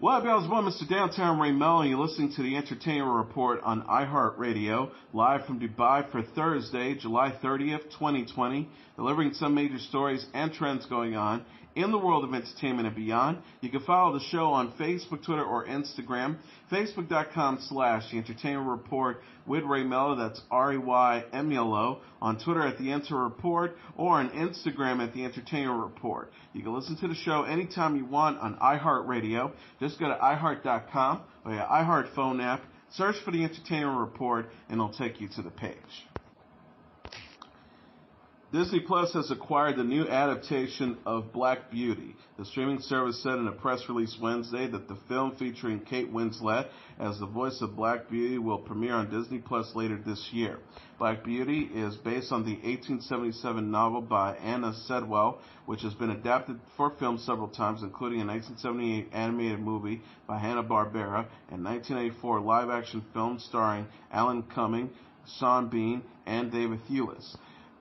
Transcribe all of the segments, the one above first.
What up, y'all? It's boy, Mr. Downtown Melo, and you're listening to the Entertainment Report on iHeartRadio, live from Dubai for Thursday, July 30th, 2020, delivering some major stories and trends going on in the world of entertainment and beyond. You can follow the show on Facebook, Twitter, or Instagram. Facebook.com/The Entertainment Report with Ray Melo, that's REYMELO, on Twitter at The Enter Report, or on Instagram at The Entertainment Report. You can listen to the show anytime you want on iHeartRadio. Just go to iHeart.com or your iHeart phone app, search for The Entertainment Report, and it'll take you to the page. Disney Plus has acquired the new adaptation of Black Beauty. The streaming service said in a press release Wednesday that the film featuring Kate Winslet as the voice of Black Beauty will premiere on Disney Plus later this year. Black Beauty is based on the 1877 novel by Anna Sedwell, which has been adapted for film several times, including a 1978 animated movie by Hanna-Barbera and 1984 live-action film starring Alan Cumming, Sean Bean, and David Thewlis.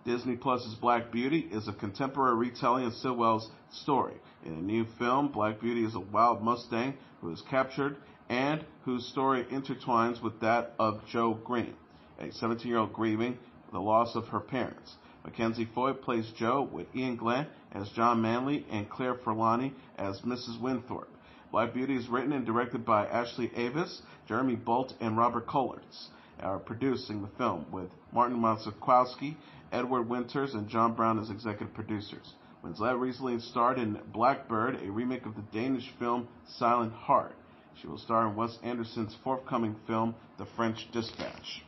Disney Plus's Black Beauty is a contemporary retelling of Sidwell's story. In a new film, Black Beauty is a wild Mustang who is captured and whose story intertwines with that of Jo Green, a 17-year-old grieving the loss of her parents. Mackenzie Foy plays Jo, with Ian Glenn as John Manley and Claire Forlani as Mrs. Winthorpe. Black Beauty is written and directed by Ashley Avis, Jeremy Bolt, and Robert Collards. Are producing the film, with Martin Mazurkowski, Edward Winters, and John Brown as executive producers. Winslet recently starred in Blackbird, a remake of the Danish film Silent Heart. She will star in Wes Anderson's forthcoming film, The French Dispatch.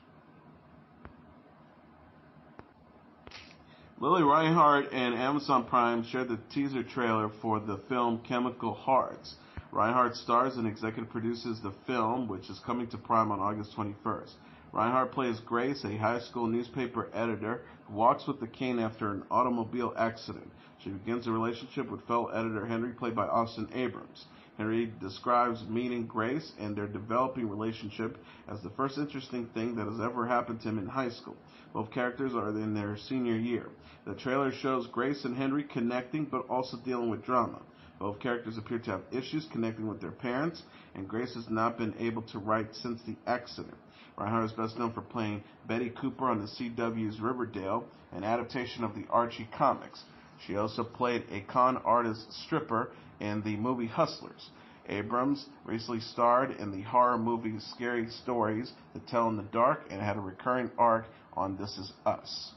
Lily Reinhart and Amazon Prime shared the teaser trailer for the film Chemical Hearts. Reinhart stars and executive produces the film, which is coming to Prime on August 21st. Reinhart plays Grace, a high school newspaper editor who walks with a cane after an automobile accident. She begins a relationship with fellow editor Henry, played by Austin Abrams. Henry describes meeting Grace and their developing relationship as the first interesting thing that has ever happened to him in high school. Both characters are in their senior year. The trailer shows Grace and Henry connecting but also dealing with drama. Both characters appear to have issues connecting with their parents, and Grace has not been able to write since the accident. Reinhart is best known for playing Betty Cooper on the CW's Riverdale, an adaptation of the Archie comics. She also played a con artist stripper in the movie Hustlers. Abrams recently starred in the horror movie Scary Stories to Tell in the Dark and had a recurring arc on This Is Us.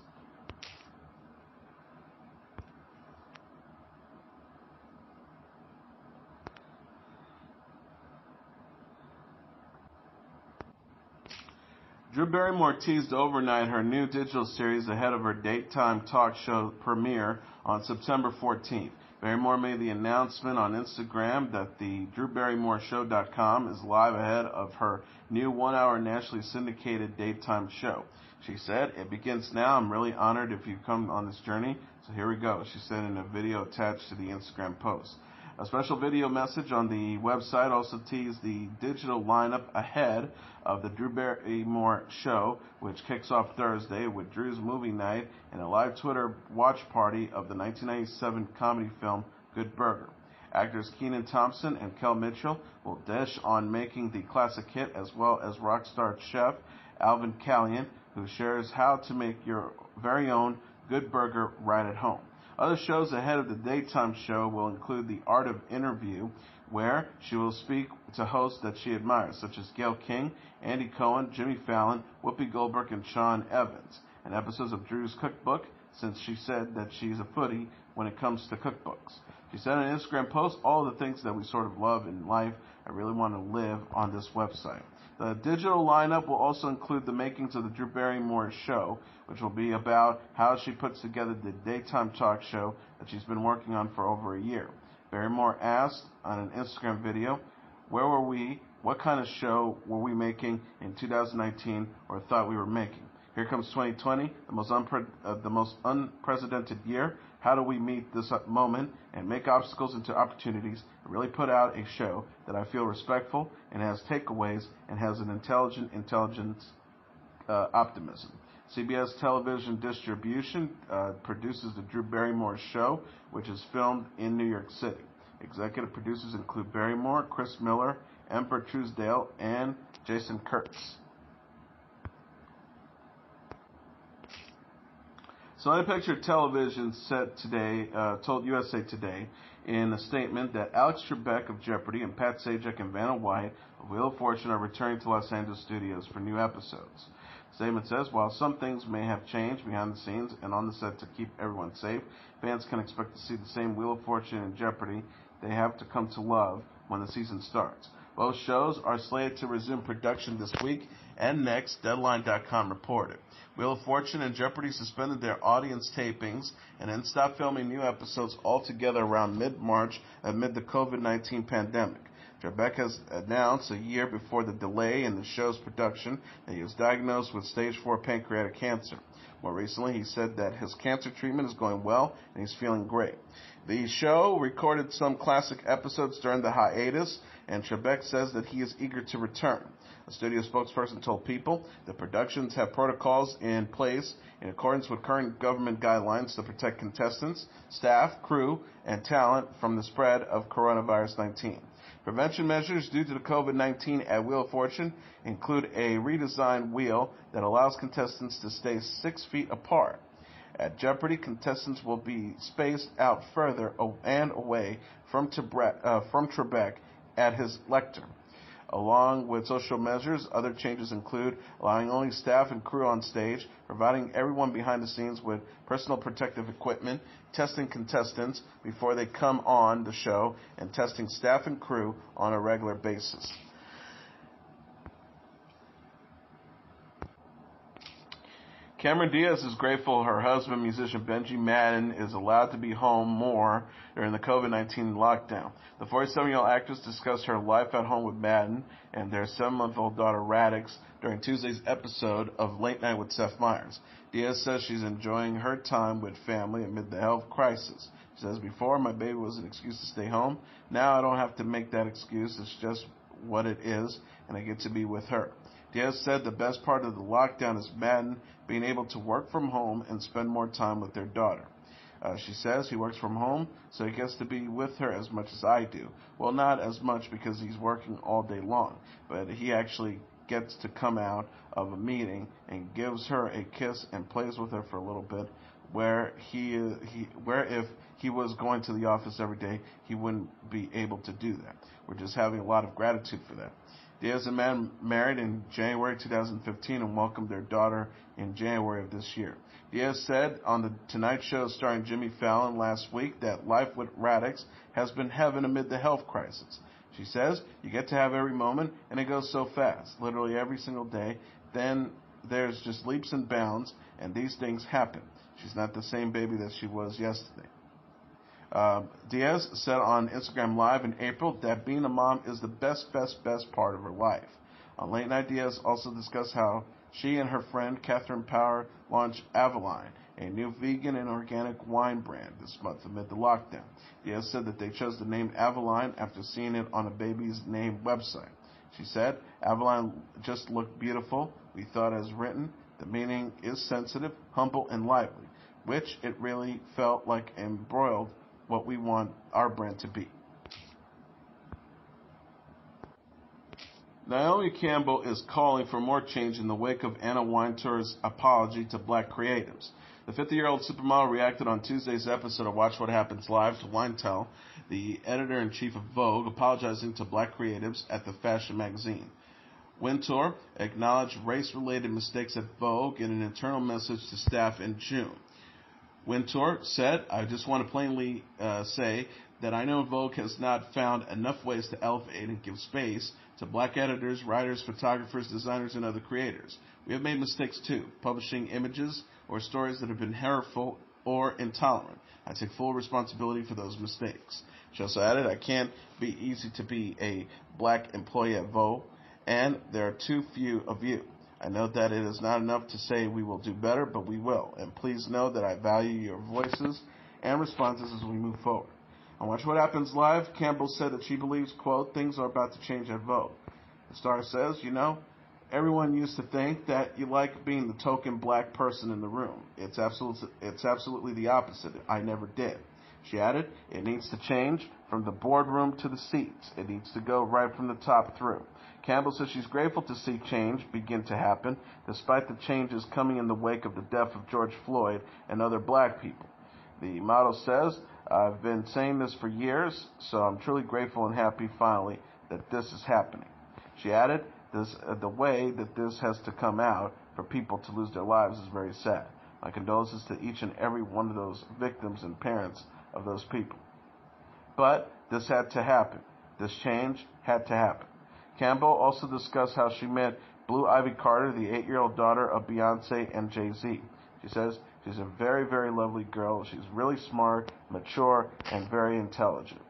Drew Barrymore teased overnight her new digital series ahead of her daytime talk show premiere on September 14th. Barrymore made the announcement on Instagram that the DrewBarrymoreShow.com is live ahead of her new one-hour nationally syndicated daytime show. She said, "It begins now. I'm really honored if you've come on this journey. So here we go," she said in a video attached to the Instagram post. A special video message on the website also teased the digital lineup ahead of the Drew Barrymore Show, which kicks off Thursday with Drew's movie night and a live Twitter watch party of the 1997 comedy film Good Burger. Actors Kenan Thompson and Kel Mitchell will dish on making the classic hit, as well as rock star chef Alvin Callion, who shares how to make your very own Good Burger right at home. Other shows ahead of the daytime show will include The Art of Interview, where she will speak to hosts that she admires, such as Gayle King, Andy Cohen, Jimmy Fallon, Whoopi Goldberg, and Sean Evans, and episodes of Drew's Cookbook, since she said that she's a foodie when it comes to cookbooks. She said in an Instagram post, "All the things that we sort of love in life, I really want to live on this website." The digital lineup will also include the makings of the Drew Barrymore Show, which will be about how she puts together the daytime talk show that she's been working on for over a year. Barrymore asked on an Instagram video, "Where were we? What kind of show were we making in 2019 or thought we were making? Here comes 2020, the most unprecedented year. How do we meet this moment and make obstacles into opportunities and really put out a show that I feel respectful and has takeaways and has an intelligent optimism?" CBS Television Distribution produces the Drew Barrymore Show, which is filmed in New York City. Executive producers include Barrymore, Chris Miller, Emperor Truesdale, and Jason Kurtz. Sony Picture Television told USA Today in a statement that Alex Trebek of Jeopardy and Pat Sajak and Vanna White of Wheel of Fortune are returning to Los Angeles studios for new episodes. The statement says, while some things may have changed behind the scenes and on the set to keep everyone safe, fans can expect to see the same Wheel of Fortune and Jeopardy they have to come to love when the season starts. Both shows are slated to resume production this week and next, Deadline.com reported. Wheel of Fortune and Jeopardy suspended their audience tapings and then stopped filming new episodes altogether around mid-March amid the COVID-19 pandemic. Trebek has announced a year before the delay in the show's production that he was diagnosed with stage 4 pancreatic cancer. More recently, he said that his cancer treatment is going well and he's feeling great. The show recorded some classic episodes during the hiatus, and Trebek says that he is eager to return. A studio spokesperson told People that productions have protocols in place in accordance with current government guidelines to protect contestants, staff, crew, and talent from the spread of coronavirus 19. Prevention measures due to the COVID-19 at Wheel of Fortune include a redesigned wheel that allows contestants to stay 6 feet apart. At Jeopardy, contestants will be spaced out further and away from Trebek at his lectern. Along with social measures, other changes include allowing only staff and crew on stage, providing everyone behind the scenes with personal protective equipment, testing contestants before they come on the show, and testing staff and crew on a regular basis. Cameron Diaz is grateful her husband, musician Benji Madden, is allowed to be home more during the COVID-19 lockdown. The 47-year-old actress discussed her life at home with Madden and their 7-month-old daughter Radix during Tuesday's episode of Late Night with Seth Meyers. Diaz says she's enjoying her time with family amid the health crisis. She says, before, my baby was an excuse to stay home. Now I don't have to make that excuse. It's just what it is, and I get to be with her. Diaz said the best part of the lockdown is Madden being able to work from home and spend more time with their daughter. She says he works from home, so he gets to be with her as much as I do. Well, not as much because he's working all day long, but he actually gets to come out of a meeting and gives her a kiss and plays with her for a little bit, where if he was going to the office every day, he wouldn't be able to do that. We're just having a lot of gratitude for that. Diaz and Madden married in January 2015 and welcomed their daughter in January of this year. Diaz said on the Tonight Show starring Jimmy Fallon last week that life with Radix has been heaven amid the health crisis. She says, you get to have every moment, and it goes so fast, literally every single day. Then there's just leaps and bounds, and these things happen. She's not the same baby that she was yesterday. Diaz said on Instagram Live in April that being a mom is the best part of her life. On Late Night, Diaz also discussed how she and her friend Catherine Power launched Avaline, a new vegan and organic wine brand, this month amid the lockdown. Diaz said that they chose the name Avaline after seeing it on a baby's name website. She said, Avaline just looked beautiful. We thought as written, the meaning is sensitive, humble, and lively, which it really felt like embroiled what we want our brand to be. Naomi Campbell is calling for more change in the wake of Anna Wintour's apology to black creatives. The 50-year-old supermodel reacted on Tuesday's episode of Watch What Happens Live to Wintour, the editor-in-chief of Vogue, apologizing to black creatives at the fashion magazine. Wintour acknowledged race-related mistakes at Vogue in an internal message to staff in June. Wintour said, I just want to plainly say that I know Vogue has not found enough ways to elevate and give space to black editors, writers, photographers, designers, and other creators. We have made mistakes too, publishing images or stories that have been hurtful or intolerant. I take full responsibility for those mistakes. She also added, I can't be easy to be a black employee at Vogue, and there are too few of you. I know that it is not enough to say we will do better, but we will. And please know that I value your voices and responses as we move forward. On Watch What Happens Live, Campbell said that she believes, quote, things are about to change at Vogue. The star says, everyone used to think that you like being the token black person in the room. It's absolutely the opposite. I never did. She added, "It needs to change from the boardroom to the seats. It needs to go right from the top through." Campbell says she's grateful to see change begin to happen, despite the changes coming in the wake of the death of George Floyd and other black people. The model says, "I've been saying this for years, so I'm truly grateful and happy finally that this is happening." She added, the way that this has to come out for people to lose their lives is very sad. My condolences to each and every one of those victims and parents of those people. But this had to happen. This change had to happen. Campbell also discussed how she met Blue Ivy Carter, the 8-year-old daughter of Beyonce and Jay-Z. She says she's a very, very lovely girl. She's really smart, mature, and very intelligent.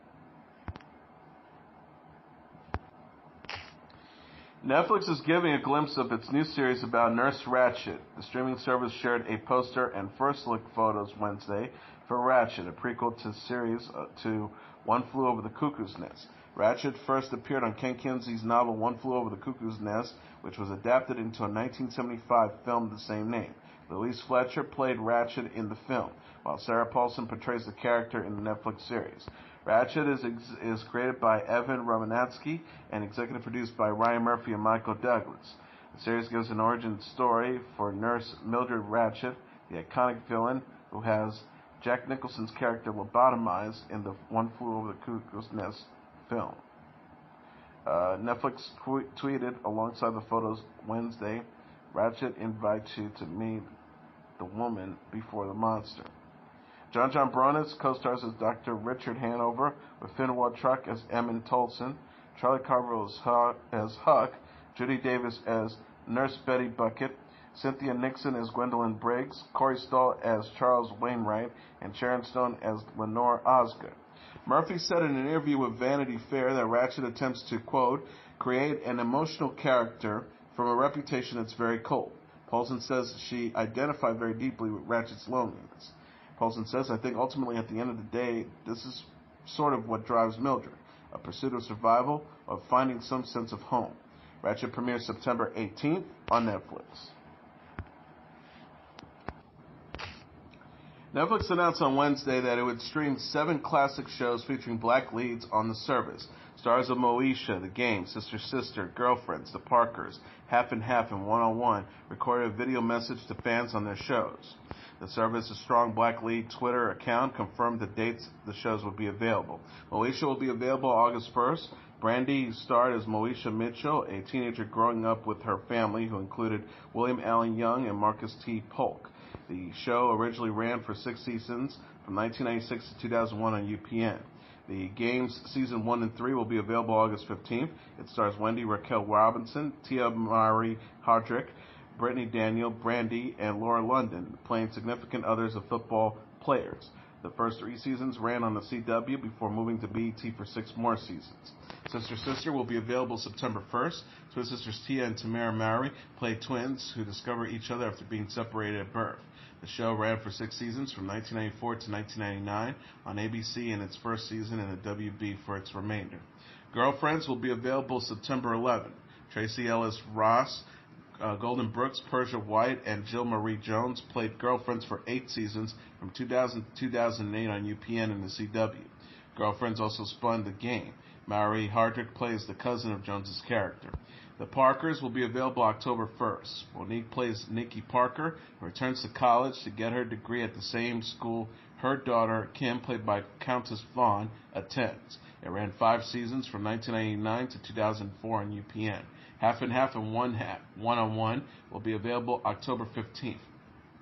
Netflix is giving a glimpse of its new series about Nurse Ratched. The streaming service shared a poster and first look photos Wednesday for Ratched, a prequel to series to One Flew Over the Cuckoo's Nest. Ratched first appeared on Ken Kesey's novel One Flew Over the Cuckoo's Nest, which was adapted into a 1975 film of the same name. Louise Fletcher played Ratched in the film, while Sarah Paulson portrays the character in the Netflix series. Ratched is created by Evan Romanatsky and executive produced by Ryan Murphy and Michael Douglas. The series gives an origin story for Nurse Mildred Ratched, the iconic villain who has Jack Nicholson's character lobotomized in the One Flew Over the Cuckoo's Nest film. Netflix tweeted alongside the photos Wednesday, "Ratched invites you to meet the woman before the monster." John Bronis co-stars as Dr. Richard Hanover, with Finn Wotruck as Emmon Tolson, Charlie Carver as Huck, Judy Davis as Nurse Betty Bucket, Cynthia Nixon as Gwendolyn Briggs, Corey Stoll as Charles Wainwright, and Sharon Stone as Lenore Osgood. Murphy said in an interview with Vanity Fair that Ratched attempts to, quote, "create an emotional character from a reputation that's very cold." Paulson says she identified very deeply with Ratched's loneliness. Paulson says, "I think ultimately at the end of the day, this is sort of what drives Mildred, a pursuit of survival, of finding some sense of home." Ratched premieres September 18th on Netflix. Netflix announced on Wednesday that it would stream 7 classic shows featuring black leads on the service. Stars of Moesha, The Game, Sister Sister, Girlfriends, The Parkers, Half and Half, and 101 recorded a video message to fans on their shows. The service's strong black lead Twitter account confirmed the dates the shows would be available. Moesha will be available August 1st. Brandy starred as Moesha Mitchell, a teenager growing up with her family, who included William Allen Young and Marcus T. Polk. The show originally ran for 6 seasons from 1996 to 2001 on UPN. The Game's season 1 and 3 will be available August 15th. It stars Wendy Raquel Robinson, Tia Mowry Hardrick, Brittany Daniel, Brandy, and Laura London, playing significant others of football players. The first 3 seasons ran on the CW before moving to BET for 6 more seasons. Sister Sister will be available September 1st. Twin sisters Tia and Tamara Mowry play twins who discover each other after being separated at birth. The show ran for 6 seasons from 1994 to 1999 on ABC in its first season and the WB for its remainder. Girlfriends will be available September 11th. Tracy Ellis Ross, Golden Brooks, Persia White, and Jill Marie Jones played Girlfriends for 8 seasons from 2000 to 2008 on UPN and the CW. Girlfriends also spun The Game. Mowry Hardrick plays the cousin of Jones's character. The Parkers will be available October 1st. Monique plays Nikki Parker, who returns to college to get her degree at the same school her daughter, Kim, played by Countess Vaughn, attends. It ran 5 seasons from 1999 to 2004 on UPN. Half and Half and 1-on-1 will be available October 15th.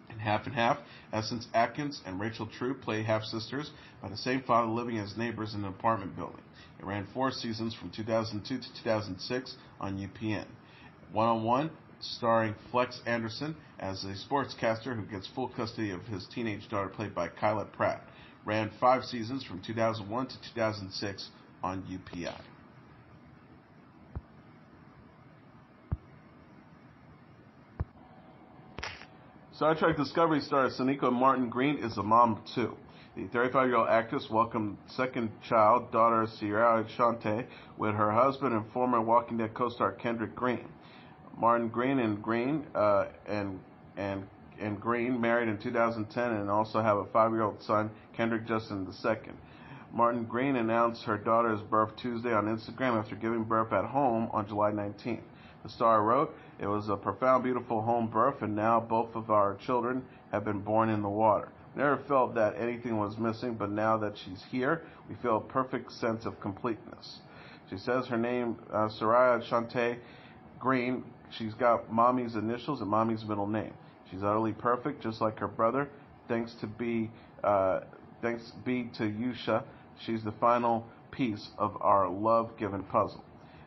In Half and Half, Essence Atkins and Rachel True play half-sisters by the same father living as neighbors in an apartment building. It ran 4 seasons from 2002 to 2006 on UPN. 1-on-1, starring Flex Anderson as a sportscaster who gets full custody of his teenage daughter played by Kyla Pratt. Ran 5 seasons from 2001 to 2006 on UPI. Star Trek Discovery star Sonequa Martin Green is a mom too. The 35-year-old actress welcomed second child, daughter Sierra Shante, with her husband and former Walking Dead co-star Kendrick Green. Martin Green and and Green, married in 2010 and also have a 5-year-old son, Kendrick Justin II. Martin Green announced her daughter's birth Tuesday on Instagram after giving birth at home on July 19th. The star wrote, "It was a profound, beautiful home birth, and now both of our children have been born in the water. Never felt that anything was missing, but now that she's here, we feel a perfect sense of completeness." She says her name, Soraya Shante Green. She's got mommy's initials and mommy's middle name. She's utterly perfect, just like her brother. Thanks be to Yusha. She's the final piece of our love-given puzzle.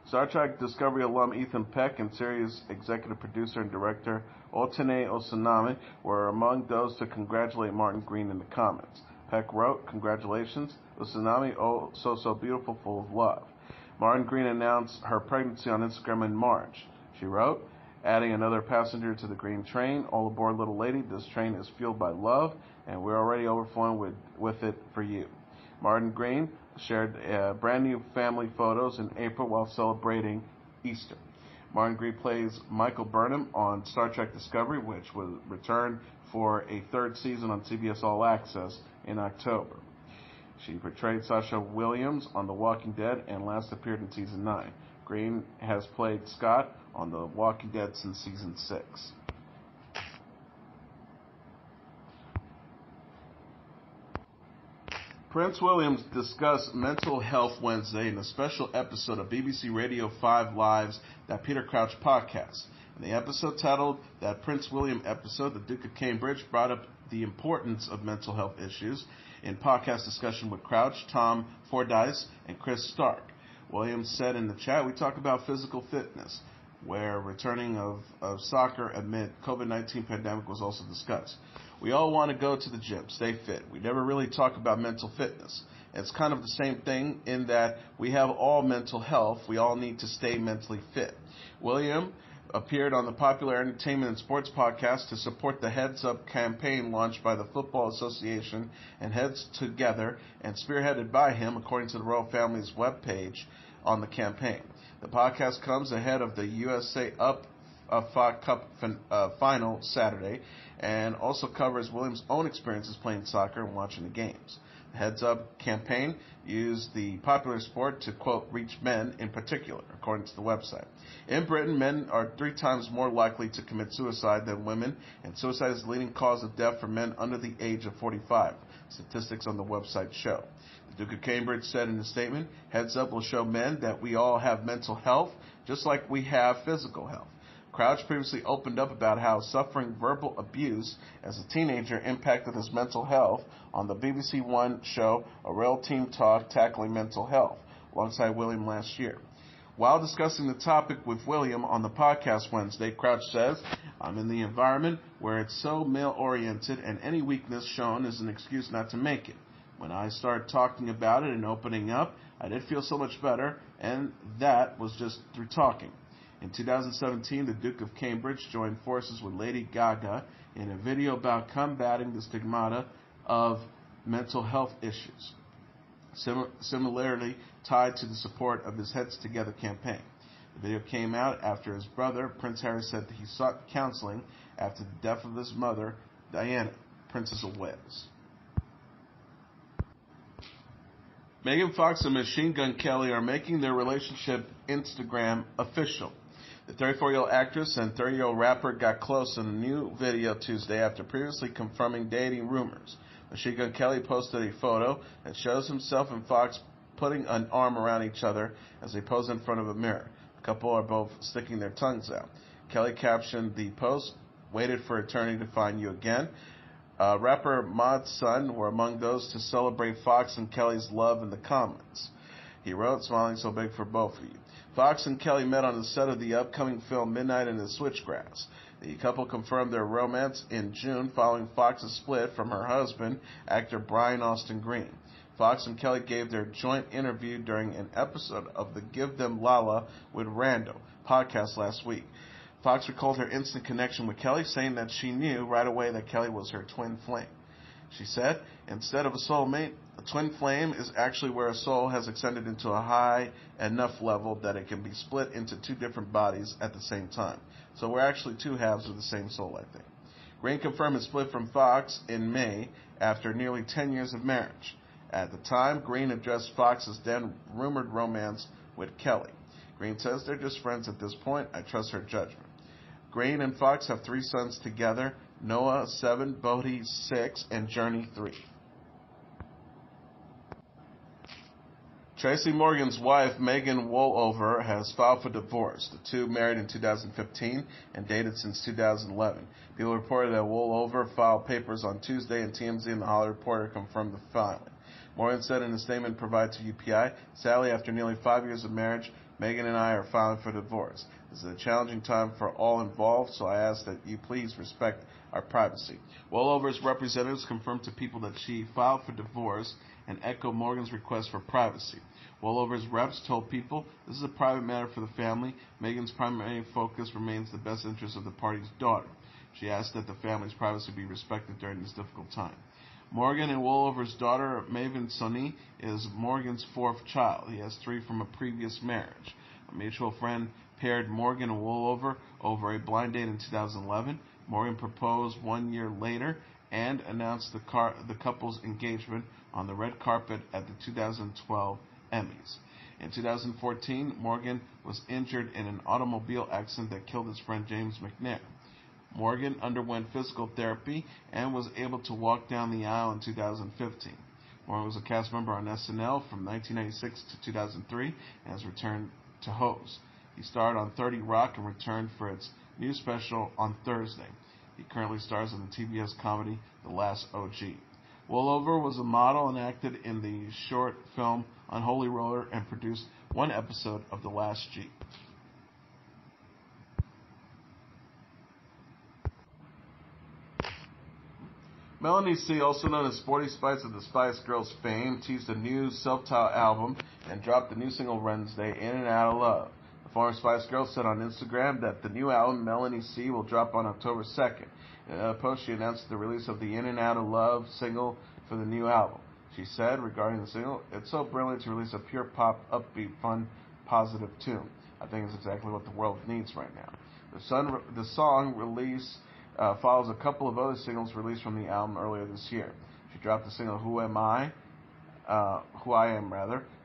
Star Trek Discovery alum Ethan Peck and series executive producer and director Otene Osanami were among those to congratulate Martin Green in the comments. Peck wrote, "Congratulations, Osanami, oh so beautiful, full of love." Martin Green announced her pregnancy on Instagram in March. She wrote, "Adding another passenger to the Green train. All aboard, little lady. This train is fueled by love, and we're already overflowing with it for you." Martin Green shared brand new family photos in April while celebrating Easter. Martin Green plays Michael Burnham on Star Trek Discovery, which will return for a third season on CBS All Access in October. She portrayed Sasha Williams on The Walking Dead and last appeared in Season 9. Green has played Scott on The Walking Dead since Season 6. Prince William discussed mental health Wednesday in a special episode of BBC Radio 5 Live's That Peter Crouch podcast. In the episode titled That Prince William Episode, the Duke of Cambridge brought up the importance of mental health issues in podcast discussion with Crouch, Tom Fordyce, and Chris Stark. Williams said in the chat, "We talk about physical fitness, where returning of soccer amid COVID-19 pandemic was also discussed. We all want to go to the gym, stay fit. We never really talk about mental fitness. It's kind of the same thing in that we have all mental health. We all need to stay mentally fit." William appeared on the popular entertainment and sports podcast to support the Heads Up campaign launched by the Football Association and Heads Together and spearheaded by him, according to the royal family's webpage on the campaign. The podcast comes ahead of the USA Cup final Saturday and also covers Williams' own experiences playing soccer and watching the games. The Heads Up campaign used the popular sport to, quote, reach men in particular, according to the website. In Britain, men are 3 times more likely to commit suicide than women, and suicide is the leading cause of death for men under the age of 45. Statistics on the website show. The Duke of Cambridge said in a statement, "Heads Up will show men that we all have mental health, just like we have physical health." Crouch previously opened up about how suffering verbal abuse as a teenager impacted his mental health on the BBC One show A Real Team Talk Tackling Mental Health, alongside William last year. While discussing the topic with William on the podcast Wednesday, Crouch says, "I'm in the environment where it's so male-oriented and any weakness shown is an excuse not to make it. When I started talking about it and opening up, I did feel so much better, and that was just through talking." In 2017, the Duke of Cambridge joined forces with Lady Gaga in a video about combating the stigmata of mental health issues, similarly tied to the support of his Heads Together campaign. The video came out after his brother, Prince Harry, said that he sought counseling after the death of his mother, Diana, Princess of Wales. Megan Fox and Machine Gun Kelly are making their relationship Instagram official. The 34-year-old actress and 30-year-old rapper got close in a new video Tuesday after previously confirming dating rumors. Machine Gun Kelly posted a photo that shows himself and Fox putting an arm around each other as they pose in front of a mirror. The couple are both sticking their tongues out. Kelly captioned the post, "Waited for eternity to find you again." Rapper Mod's son were among those to celebrate Fox and Kelly's love in the comments. He wrote, "Smiling so big for both of you." Fox and Kelly met on the set of the upcoming film Midnight in the Switchgrass. The couple confirmed their romance in June following Fox's split from her husband, actor Brian Austin Green. Fox and Kelly gave their joint interview during an episode of the Give Them Lala with Randall podcast last week. Fox recalled her instant connection with Kelly, saying that she knew right away that Kelly was her twin flame. She said, "Instead of a soulmate, a twin flame is actually where a soul has ascended into a high enough level that it can be split into 2 different bodies at the same time. So we're actually 2 halves of the same soul, I think." Green confirmed his split from Fox in May after nearly 10 years of marriage. At the time, Green addressed Fox's then rumored romance with Kelly. Green says they're just friends at this point. I trust her judgment. Green and Fox have 3 sons together: Noah 7, Bodhi 6, and Journey 3. Tracy Morgan's wife, Megan Woolover, has filed for divorce. The two married in 2015 and dated since 2011. People reported that Woolover filed papers on Tuesday, and TMZ and The Hollywood Reporter confirmed the filing. Morgan said in a statement provided to UPI, "Sadly, after nearly 5 years of marriage, Megan and I are filing for divorce. This is a challenging time for all involved, so I ask that you please respect our privacy." Woolover's representatives confirmed to People that she filed for divorce and echoed Morgan's request for privacy. Woolover's reps told People, "This is a private matter for the family. Megan's primary focus remains the best interest of the party's daughter." She asked that the family's privacy be respected during this difficult time. Morgan and Woolover's daughter, Maven Sonny, is Morgan's 4th child. He has 3 from a previous marriage. A mutual friend paired Morgan and Woolover over a blind date in 2011. Morgan proposed 1 year later and announced the couple's engagement on the red carpet at the 2012 Emmys. In 2014, Morgan was injured in an automobile accident that killed his friend James McNair. Morgan underwent physical therapy and was able to walk down the aisle in 2015. Morgan was a cast member on SNL from 1996 to 2003 and has returned to host. He starred on 30 Rock and returned for its new special on Thursday. He currently stars in the TBS comedy The Last OG. Woolover was a model and acted in the short film Unholy Roller and produced 1 episode of The Last Jeep. Melanie C., also known as Sporty Spice of the Spice Girls fame, teased a new self-titled album and dropped the new single Wednesday, In and Out of Love. The former Spice Girls said on Instagram that the new album, Melanie C., will drop on October 2nd. In another post, she announced the release of the In and Out of Love single for the new album. She said regarding the single, "It's so brilliant to release a pure pop, upbeat, fun, positive tune. I think it's exactly what the world needs right now." The song release follows a couple of other singles released from the album earlier this year. She dropped the single Who I Am,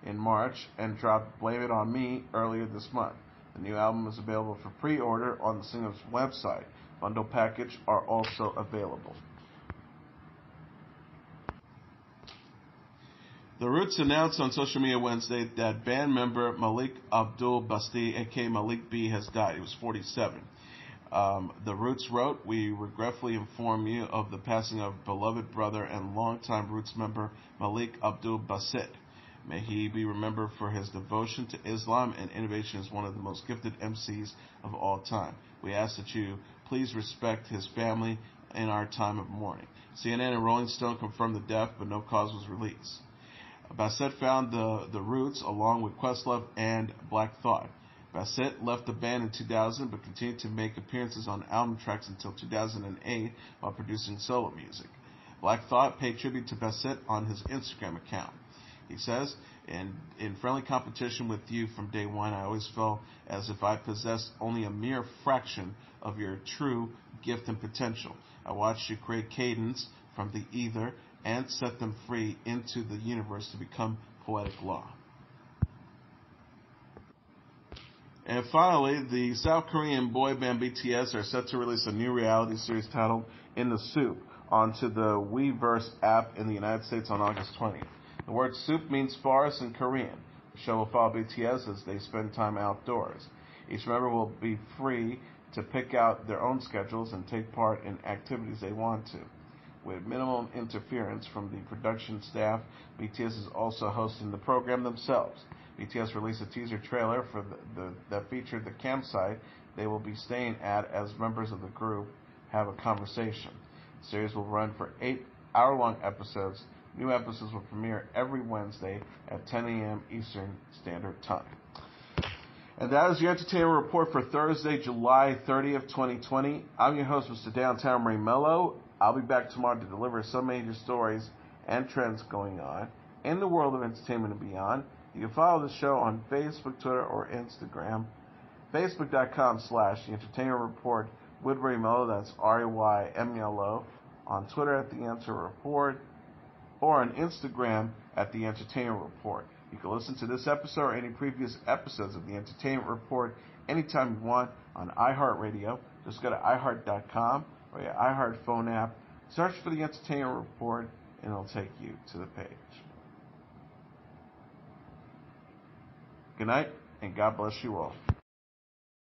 in March, and dropped Blame It On Me earlier this month. The new album is available for pre-order on the singer's website. Bundle package are also available. The Roots announced on social media Wednesday that band member Malik Abdul Basti, aka Malik B, has died. He was 47. The Roots wrote, "We regretfully inform you of the passing of beloved brother and longtime Roots member Malik Abdul Basit. May he be remembered for his devotion to Islam and innovation as one of the most gifted MCs of all time. We ask that you please respect his family in our time of mourning." CNN and Rolling Stone confirmed the death, but no cause was released. Bassett found the Roots along with Questlove and Black Thought. Bassett left the band in 2000 but continued to make appearances on album tracks until 2008 while producing solo music. Black Thought paid tribute to Bassett on his Instagram account. He says, in friendly competition with you from day one, I always felt as if I possessed only a mere fraction of your true gift and potential. I watched you create cadence from the ether and set them free into the universe to become poetic law. And finally, the South Korean boy band BTS are set to release a new reality series titled In the Soup onto the Weverse app in the United States on August 20th. The word soup means forest in Korean. The show will follow BTS as they spend time outdoors. Each member will be free to pick out their own schedules and take part in activities they want to. With minimum interference from the production staff, BTS is also hosting the program themselves. BTS released a teaser trailer for that featured the campsite they will be staying at as members of the group have a conversation. The series will run for 8-hour-long episodes. New episodes will premiere every Wednesday at 10 a.m. Eastern Standard Time. And that is your entertainment report for Thursday, July 30th, 2020. I'm your host, Mr. Downtown Ray Melo. I'll be back tomorrow to deliver some major stories and trends going on in the world of entertainment and beyond. You can follow the show on Facebook, Twitter, or Instagram. Facebook.com/The Entertainment Report, Woodbury Melo, that's RAYMELO, on Twitter at The Answer Report, or on Instagram at The Entertainment Report. You can listen to this episode or any previous episodes of The Entertainment Report anytime you want on iHeartRadio. Just go to iHeart.com or your iHeart phone app, search for The Entertainment Report, and it'll take you to the page. Good night, and God bless you all.